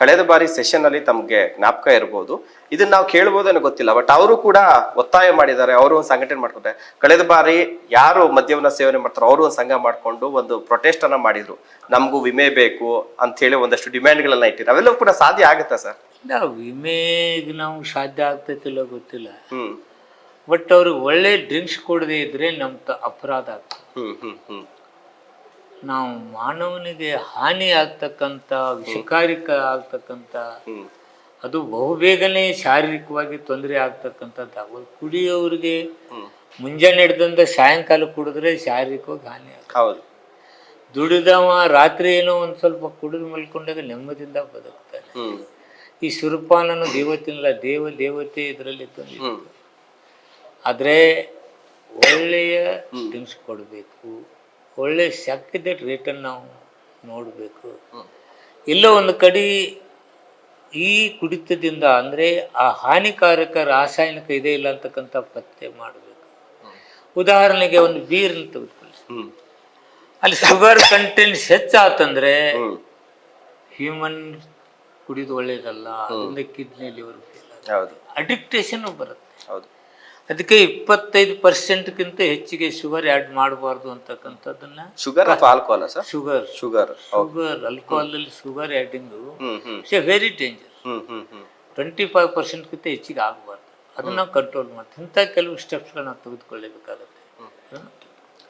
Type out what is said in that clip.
ಕಳೆದ ಬಾರಿ ಸೆಷನ್ ಅಲ್ಲಿ ತಮ್ಗೆ ಜ್ಞಾಪಕ ಇರಬಹುದು, ಇದನ್ನ ನಾವು ಕೇಳ್ಬೋದು ಅನ್ನೋ ಗೊತ್ತಿಲ್ಲ, ಬಟ್ ಅವರು ಕೂಡ ಒತ್ತಾಯ ಮಾಡಿದ್ದಾರೆ. ಅವರು ಒಂದು ಸಂಘಟನೆ ಮಾಡ್ಕೊಂಡ್ರೆ ಕಳೆದ ಬಾರಿ ಯಾರು ಮದ್ಯವನ್ನ ಸೇವನೆ ಮಾಡ್ತಾರೋ ಅವರು ಒಂದು ಸಂಘ ಮಾಡ್ಕೊಂಡು ಒಂದು ಪ್ರೊಟೆಸ್ಟ್ ಅನ್ನ ಮಾಡಿದ್ರು. ನಮಗೂ ವಿಮೆ ಬೇಕು ಅಂತ ಹೇಳಿ ಒಂದಷ್ಟು ಡಿಮ್ಯಾಂಡ್ಗಳನ್ನ ಇಟ್ಟಿದ್ರು. ಅವೆಲ್ಲವೂ ಕೂಡ ಸಾಧ್ಯ ಆಗುತ್ತಾ ಸರ್? ವಿಮೆಗೆ ನಾವು ಸಾಧ್ಯ ಆಗ್ತೈತಿಲ್ಲ ಗೊತ್ತಿಲ್ಲ. ಹ್ಮ್ ಬಟ್ ಅವ್ರಿಗೆ ಒಳ್ಳೆ ಡ್ರಿಂಕ್ಸ್ ಕೊಡದೇ ಇದ್ರೆ ನಮ್ದು ಅಪರಾಧ ಆಗ್ತದೆ. ನಾವು ಮಾನವನಿಗೆ ಹಾನಿ ಆಗ್ತಕ್ಕಂಥ ವಿಷಕಾರಿಕ ಆಗ್ತಕ್ಕಂಥ ಅದು ಬಹುಬೇಗನೆ ಶಾರೀರಿಕವಾಗಿ ತೊಂದರೆ ಆಗ್ತಕ್ಕಂಥದ್ದು. ಕುಡಿಯೋರಿಗೆ ಮುಂಜಾನೆ ಹಿಡ್ದಂದ ಸಾಯಂಕಾಲ ಕುಡಿದ್ರೆ ಶಾರೀರಿಕವಾಗಿ ಹಾನಿ ಹೌದು. ದುಡಿದವ ರಾತ್ರಿ ಏನೋ ಒಂದು ಸ್ವಲ್ಪ ಕುಡಿದು ಮಲ್ಕೊಂಡಾಗ ನೆಮ್ಮದಿಯಿಂದ ಬದುಕ್ತಾನೆ. ಈ ಸುರಪಾನನು ದೇವತಿನಲ್ಲ, ದೇವತೆ ಇದರಲ್ಲಿ ತಂದಿತ್ತು. ಆದರೆ ಒಳ್ಳೆಯ ಡ್ರಿಂಕ್ಸ್ ಕೊಡಬೇಕು, ಒಳ್ಳೆಯ ಶಕ್ತಿದ ರೇಟನ್ನು ನಾವು ನೋಡಬೇಕು. ಎಲ್ಲೋ ಒಂದು ಕಡೆ ಈ ಕುಡಿತದಿಂದ ಅಂದರೆ ಆ ಹಾನಿಕಾರಕ ರಾಸಾಯನಿಕ ಇದೆ ಇಲ್ಲ ಅಂತಕ್ಕಂಥ ಪತ್ತೆ ಮಾಡಬೇಕು. ಉದಾಹರಣೆಗೆ ಒಂದು ಬೀರನ್ನು ತೆಗೆದುಕೊಳ್ಳಿ, ಅಲ್ಲಿ ಶುಗರ್ ಕಂಟೆಂಟ್ಸ್ ಹೆಚ್ಚಾತಂದ್ರೆ ಹ್ಯೂಮನ್ ಕುಡಿದು ಒಳ್ಳೇದಲ್ಲ, ಅದರಿಂದ ಕಿಡ್ನಿ ಲಿವರ್ ಫೇಲ್ ಆಗುತ್ತೆ, ಅಡಿಕ್ಟೇಷನ್ ಬರುತ್ತೆ. ಅದಕ್ಕೆ 25% ಹೆಚ್ಚಿಗೆ ಶುಗರ್ ಆ್ಯಡ್ ಮಾಡಬಾರ್ದು ಅಂತಕ್ಕಂಥದ್ದನ್ನ. ಶುಗರ್ ಅಥವಾ ಆಲ್ಕೋಹಾಲ್ ಸರ್? ಶುಗರ್ ಆಲ್ಕೋಹಾಲ್ ಅಲ್ಲಿ ಶುಗರ್ ಆ್ಯಡಿಂಗು ವೆರಿ ಡೇಂಜರ್. 25%ಗಿಂತ ಹೆಚ್ಚಿಗೆ ಆಗಬಾರ್ದು. ಅದನ್ನ ನಾವು ಕಂಟ್ರೋಲ್ ಮಾಡ್ತೀವಿ. ಇಂಥ ಕೆಲವು ಸ್ಟೆಪ್ಸ್ಗಳನ್ನ ನಾವು ತೆಗೆದುಕೊಳ್ಳಬೇಕಾಗತ್ತೆ.